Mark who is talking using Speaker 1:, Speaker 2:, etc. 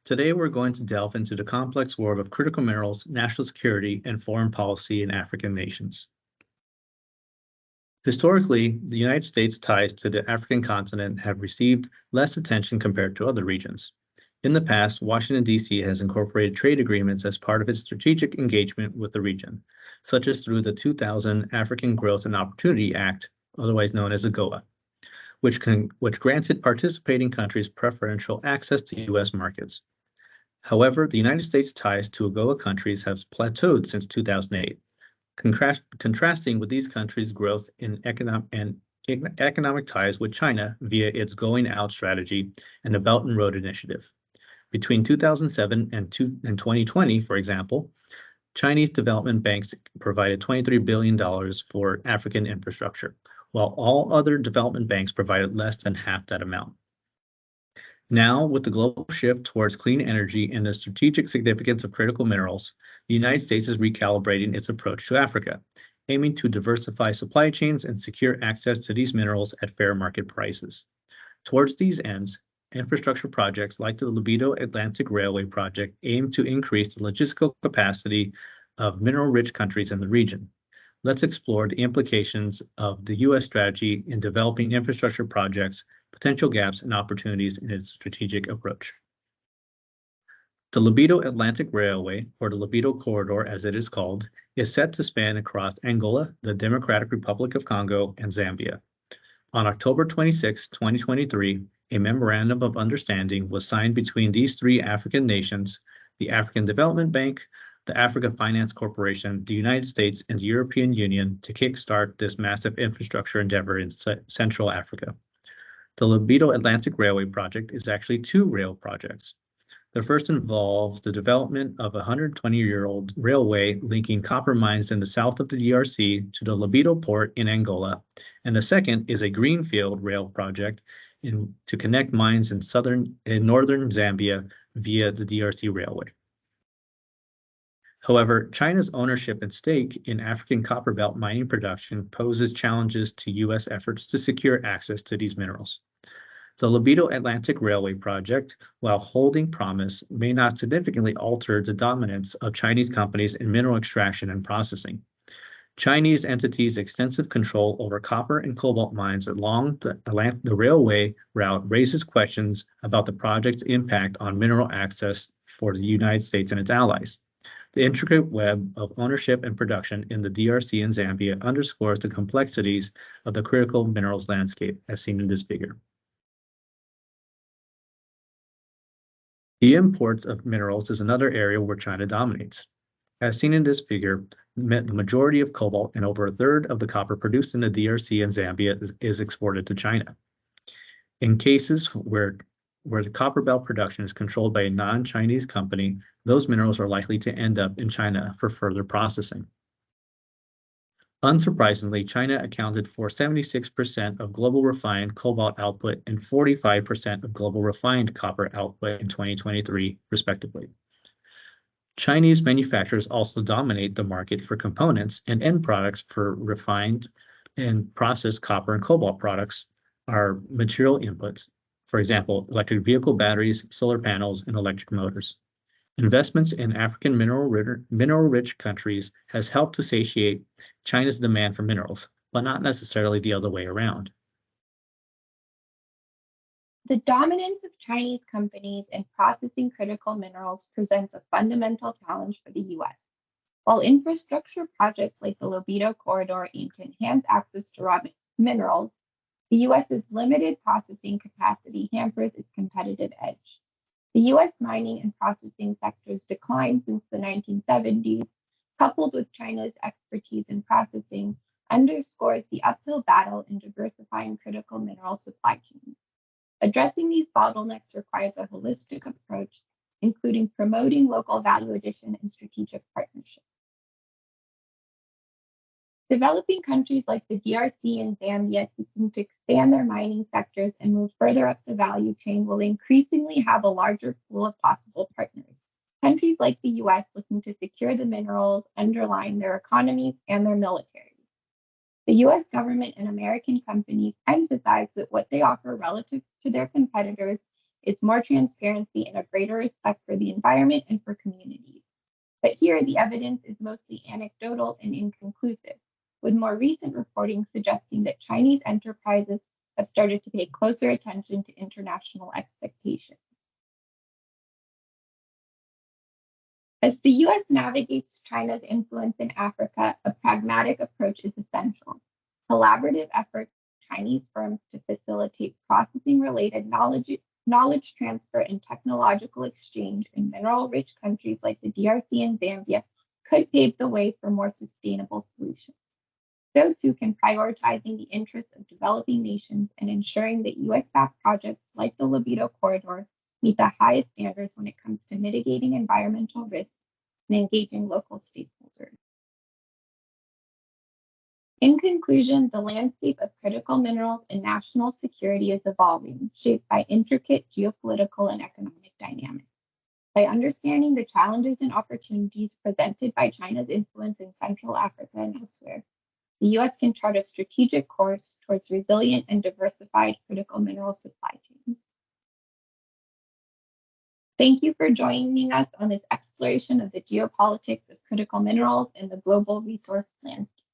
Speaker 1: Today, we're going to delve into the complex world of critical minerals, national security, and foreign policy in African nations. Historically, the United States' ties to the African continent have received less attention compared to other regions. In the past, Washington, D.C. has incorporated trade agreements as part of its strategic engagement with the region, such as through the 2000 African Growth and Opportunity Act, otherwise known as AGOA, which granted participating countries preferential access to U.S. markets. However, the United States' ties to AGOA countries have plateaued since 2008, contrasting with these countries' growth in economic ties with China via its Going Out strategy and the Belt and Road Initiative. Between 2007 and 2020, for example, Chinese development banks provided $23 billion for African infrastructure, while all other development banks provided less than half that amount. Now, with the global shift towards clean energy and the strategic significance of critical minerals, the United States is recalibrating its approach to Africa, aiming to diversify supply chains and secure access to these minerals at fair market prices. Towards these ends, infrastructure projects like the Lobito Atlantic Railway project aim to increase the logistical capacity of mineral-rich countries in the region. Let's explore the implications of the U.S. strategy in developing infrastructure projects, potential gaps and opportunities in its strategic approach. The Lobito Atlantic Railway, or the Lobito Corridor as it is called, is set to span across Angola, the Democratic Republic of Congo, and Zambia. On October 26, 2023, a memorandum of understanding was signed between these three African nations, the African Development Bank, the Africa Finance Corporation, the United States, and the European Union to kickstart this massive infrastructure endeavor in Central Africa. The Lobito Atlantic Railway project is actually two rail projects. The first involves the development of a 120-year-old railway linking copper mines in the south of the DRC to the Lobito port in Angola, and the second is a greenfield rail project to connect mines in northern Zambia via the DRC railway. However, China's ownership and stake in African copperbelt mining production poses challenges to U.S. efforts to secure access to these minerals. The Lobito Atlantic Railway project, while holding promise, may not significantly alter the dominance of Chinese companies in mineral extraction and processing. Chinese entities' extensive control over copper and cobalt mines along the railway route raises questions about the project's impact on mineral access for the United States and its allies. The intricate web of ownership and production in the DRC and Zambia underscores the complexities of the critical minerals landscape, as seen in this figure. The imports of minerals is another area where China dominates. As seen in this figure, the majority of cobalt and over a third of the copper produced in the DRC and Zambia is exported to China. In cases where the copper belt production is controlled by a non-Chinese company, those minerals are likely to end up in China for further processing. Unsurprisingly, China accounted for 76% of global refined cobalt output and 45% of global refined copper output in 2023, respectively. Chinese manufacturers also dominate the market for components and end products for refined and processed copper and cobalt products are material inputs. For example, electric vehicle batteries, solar panels, and electric motors. Investments in African mineral-rich countries has helped to satiate China's demand for minerals, but not necessarily the other way around.
Speaker 2: The dominance of Chinese companies in processing critical minerals presents a fundamental challenge for the U.S. While infrastructure projects like the Lobito Corridor aim to enhance access to raw minerals, the U.S.'s limited processing capacity hampers its competitive edge. The U.S. mining and processing sector's decline since the 1970s, coupled with China's expertise in processing, underscores the uphill battle in diversifying critical mineral supply chains. Addressing these bottlenecks requires a holistic approach, including promoting local value addition and strategic partnerships. Developing countries like the DRC and Zambia seeking to expand their mining sectors and move further up the value chain will increasingly have a larger pool of possible partners. Countries like the U.S. looking to secure the minerals underlying their economies and their militaries. The U.S. government and American companies emphasize that what they offer relative to their competitors is more transparency and a greater respect for the environment and for communities. But here, the evidence is mostly anecdotal and inconclusive, with more recent reporting suggesting that Chinese enterprises have started to pay closer attention to international expectations. As the U.S. navigates China's influence in Africa, a pragmatic approach is essential. Collaborative efforts by Chinese firms to facilitate processing-related knowledge transfer and technological exchange in mineral-rich countries like the DRC and Zambia could pave the way for more sustainable solutions. So too can prioritizing the interests of developing nations and ensuring that U.S.-backed projects like the Lobito corridor meet the highest standards when it comes to mitigating environmental risks and engaging local stakeholders. In conclusion, the landscape of critical minerals and national security is evolving, shaped by intricate geopolitical and economic dynamics. By understanding the challenges and opportunities presented by China's influence in Central Africa and elsewhere, the U.S. can chart a strategic course towards resilient and diversified critical mineral supply chains. Thank you for joining us on this exploration of the geopolitics of critical minerals and the global resource landscape.